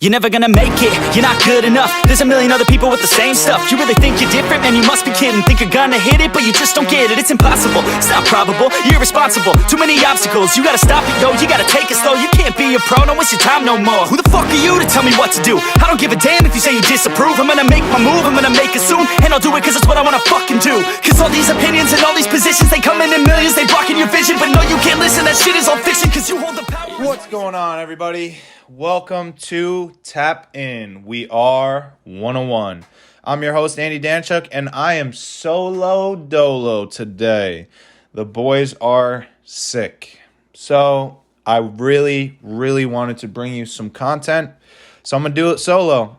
You're never gonna make it, you're not good enough. There's a million other people with the same stuff. You really think you're different? Man, you must be kidding. Think you're gonna hit it, but you just don't get it. It's impossible, it's not probable, you're irresponsible. Too many obstacles, you gotta stop it, yo. You gotta take it slow, you can't be a pro. Don't waste your time no more. Who the fuck are you to tell me what to do? I don't give a damn if you say you disapprove. I'm gonna make my move, I'm gonna make it soon. And I'll do it cause it's what I wanna fucking do. Cause all these opinions and all these positions, they come in millions, they blocking your vision. But no, you can't listen, that shit is all fiction. Cause you hold the power. What's going on, everybody? Welcome to Tap In. We are OneOOne. I'm your host, Andy Danchuk, and I am solo dolo today. The boys are sick. So I really wanted to bring you some content. So I'm going to do it solo.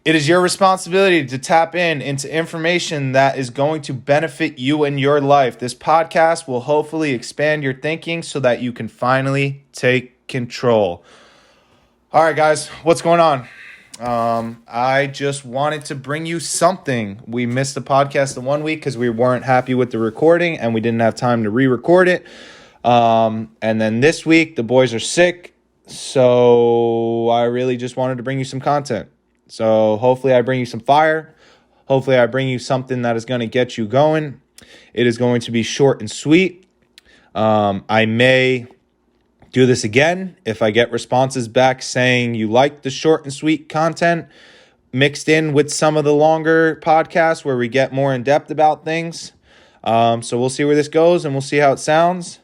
It is your responsibility to tap into information that is going to benefit you and your life. This podcast will hopefully expand your thinking so that you can finally take control. All right, guys, what's going on? I just wanted to bring you something. We missed the podcast the 1 week because we weren't happy with the recording and we didn't have time to re-record it. And then this week, the boys are sick. So I really just wanted to bring you some content. So hopefully I bring you some fire. Hopefully I bring you something that is going to get you going. It is going to be short and sweet. I may do this again if I get responses back saying you like the short and sweet content mixed in with some of the longer podcasts where we get more in depth about things. So we'll see where this goes and we'll see how it sounds.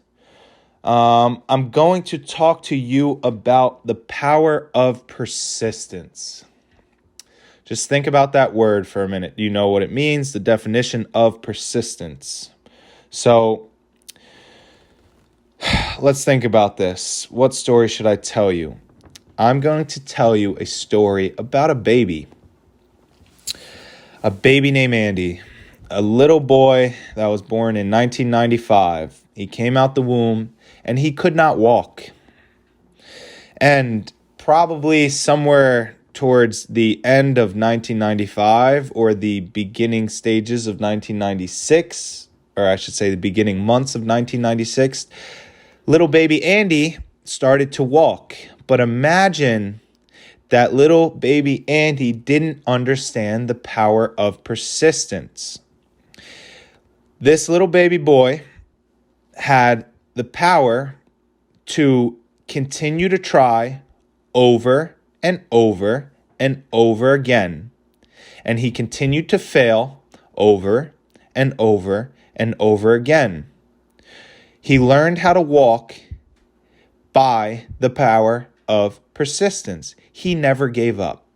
I'm going to talk to you about the power of persistence. Just think about that word for a minute. You know what it means, the definition of persistence. So let's think about this. What story should I tell you? I'm going to tell you a story about a baby. A baby named Andy. A little boy that was born in 1995. He came out the womb and he could not walk. And probably somewhere towards the end of 1995 or the beginning stages of 1996, or I should say the beginning months of 1996, little baby Andy started to walk. But imagine that little baby Andy didn't understand the power of persistence. This little baby boy had the power to continue to try over and over and over again. And he continued to fail over and over and over again. He learned how to walk by the power of persistence. He never gave up.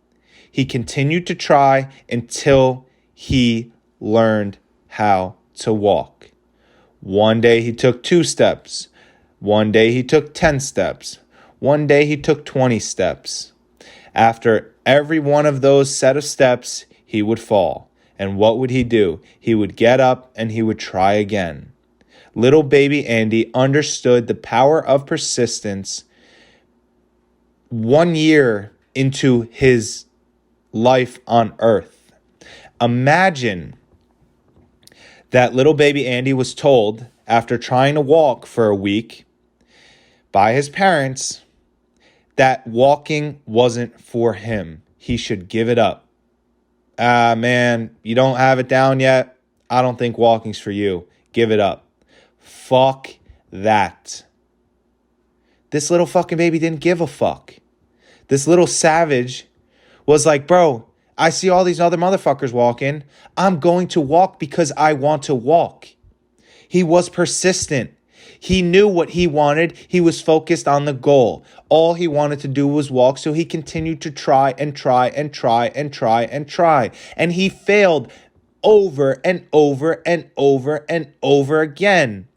He continued to try until he learned how to walk. One day he took 2 steps. One day he took 10 steps. One day he took 20 steps. After every one of those set of steps, he would fall. And what would he do? He would get up and he would try again. Little baby Andy understood the power of persistence 1 year into his life on earth. Imagine that little baby Andy was told after trying to walk for a week by his parents that walking wasn't for him. He should give it up. Man, you don't have it down yet. I don't think walking's for you. Give it up. Fuck that. This little fucking baby didn't give a fuck. This little savage was like, bro, I see all these other motherfuckers walking. I'm going to walk because I want to walk. He was persistent. He knew what he wanted. He was focused on the goal. All he wanted to do was walk, so he continued to try and try and try and try and try. And he failed over and over and over and over again.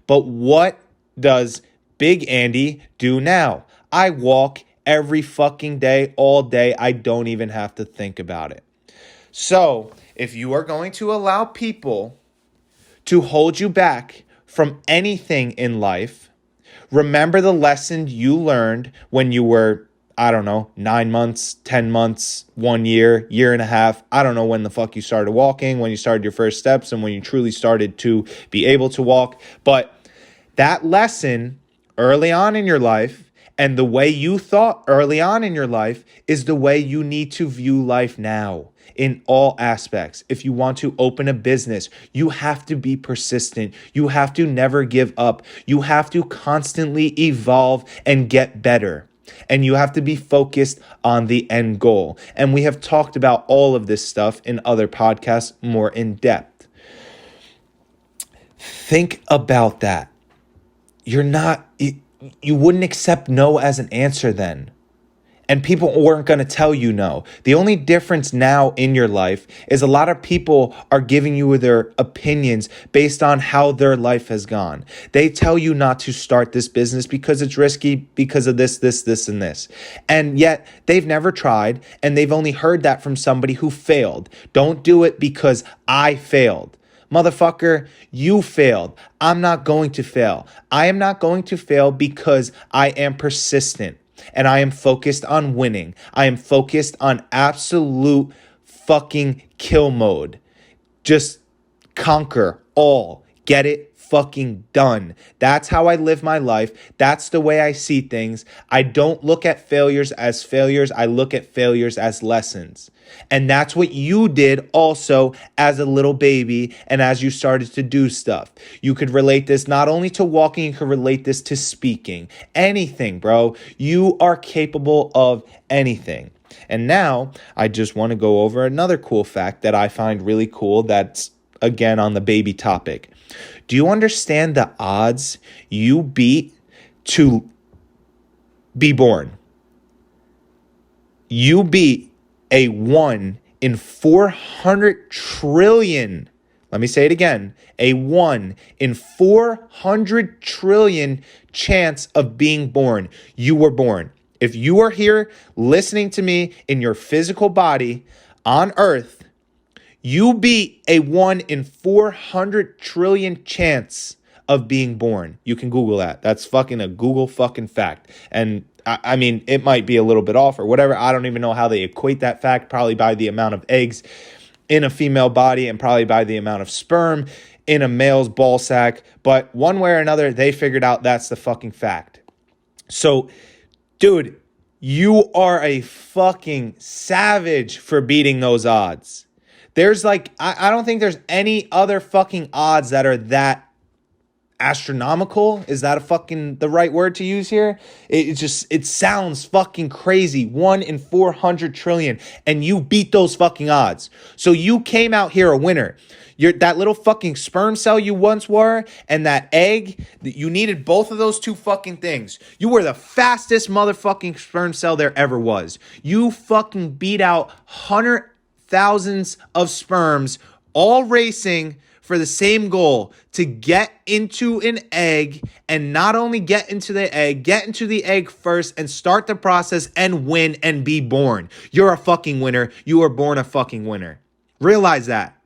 But what does Big Andy do now? I walk every fucking day, all day. I don't even have to think about it. So, if you are going to allow people to hold you back from anything in life, remember the lesson you learned when you were, 9 months, 10 months, 1 year, year and a half. I don't know when the fuck you started walking, when you started your first steps, and when you truly started to be able to walk. But that lesson early on in your life And the way you thought early on in your life is the way you need to view life now in all aspects. If you want to open a business, you have to be persistent. You have to never give up. You have to constantly evolve and get better. And you have to be focused on the end goal. And we have talked about all of this stuff in other podcasts more in depth. Think about that. You wouldn't accept no as an answer then. And people weren't going to tell you no. The only difference now in your life is a lot of people are giving you their opinions based on how their life has gone. They tell you not to start this business because it's risky because of this, and this. And yet they've never tried, and they've only heard that from somebody who failed. Don't do it because I failed. Motherfucker, you failed. I'm not going to fail. I am not going to fail because I am persistent. And I am focused on winning. I am focused on absolute fucking kill mode. Just conquer all. Get it fucking done. That's how I live my life. That's the way I see things. I don't look at failures as failures. I look at failures as lessons. And that's what you did also as a little baby and as you started to do stuff. You could relate this not only to walking, you could relate this to speaking. Anything, bro. You are capable of anything. And now I just want to go over another cool fact that I find really cool that's, again, on the baby topic. Do you understand the odds you beat to be born? You beat a 1 in 400 trillion. Let me say it again. A 1 in 400 trillion chance of being born. You were born. If you are here listening to me in your physical body on earth, you beat a 1 in 400 trillion chance of being born. You can Google that. That's fucking a Google fucking fact. And I mean, it might be a little bit off or whatever. I don't even know how they equate that fact, probably by the amount of eggs in a female body and probably by the amount of sperm in a male's ball sack. But one way or another, they figured out that's the fucking fact. So, dude, you are a fucking savage for beating those odds. There's I don't think there's any other fucking odds that are that astronomical. Is that the right word to use here? It sounds fucking crazy. 1 in 400 trillion. And you beat those fucking odds. So you came out here a winner. That little fucking sperm cell you once were and that egg, you needed both of those two fucking things. You were the fastest motherfucking sperm cell there ever was. You fucking beat out thousands of sperms all racing for the same goal, to get into an egg, and not only get into the egg first and start the process and win and be born. You're a fucking winner. You were born a fucking winner. Realize that.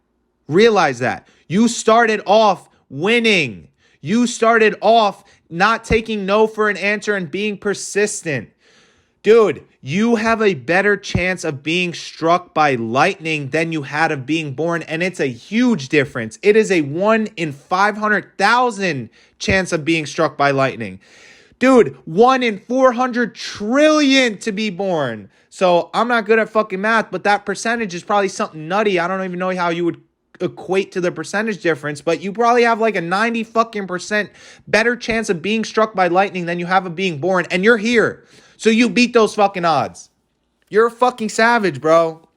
You started off winning. You started off not taking no for an answer and being persistent. Dude, you have a better chance of being struck by lightning than you had of being born, and it's a huge difference. It is a 1 in 500,000 chance of being struck by lightning. Dude, 1 in 400 trillion to be born. So I'm not good at fucking math, but that percentage is probably something nutty. I don't even know how you would equate to the percentage difference, but you probably have like a 90 fucking percent better chance of being struck by lightning than you have of being born, and you're here. So you beat those fucking odds. You're a fucking savage, bro.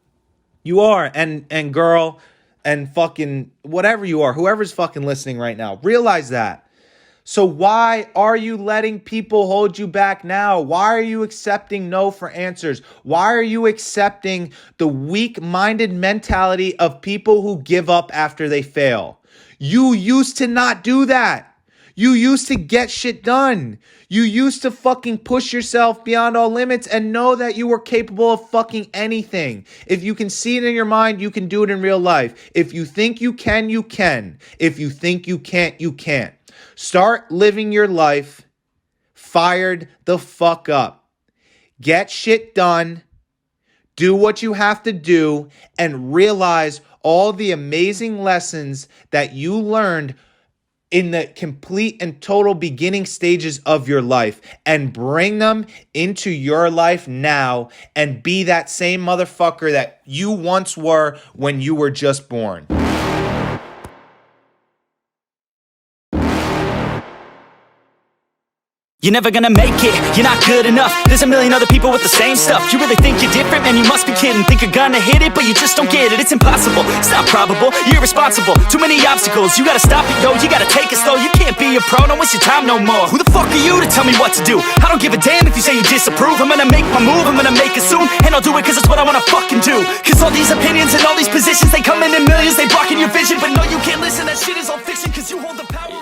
You are. And girl, and fucking whatever you are, whoever's fucking listening right now, realize that. So why are you letting people hold you back now? Why are you accepting no for answers? Why are you accepting the weak-minded mentality of people who give up after they fail? You used to not do that. You used to get shit done. You used to fucking push yourself beyond all limits and know that you were capable of fucking anything. If you can see it in your mind, you can do it in real life. If you think you can, you can. If you think you can't, you can't. Start living your life fired the fuck up. Get shit done. Do what you have to do and realize all the amazing lessons that you learned in the complete and total beginning stages of your life and bring them into your life now and be that same motherfucker that you once were when you were just born. You're never gonna make it, you're not good enough. There's a million other people with the same stuff. You really think you're different? Man, you must be kidding. Think you're gonna hit it, but you just don't get it. It's impossible, it's not probable, you're irresponsible. Too many obstacles, you gotta stop it, yo. You gotta take it slow, you can't be a pro. Don't waste your time no more. Who the fuck are you to tell me what to do? I don't give a damn if you say you disapprove. I'm gonna make my move, I'm gonna make it soon. And I'll do it cause it's what I wanna fucking do. Cause all these opinions and all these positions, they come in millions, they blocking your vision. But no, you can't listen, that shit is all fiction. Cause you hold the power.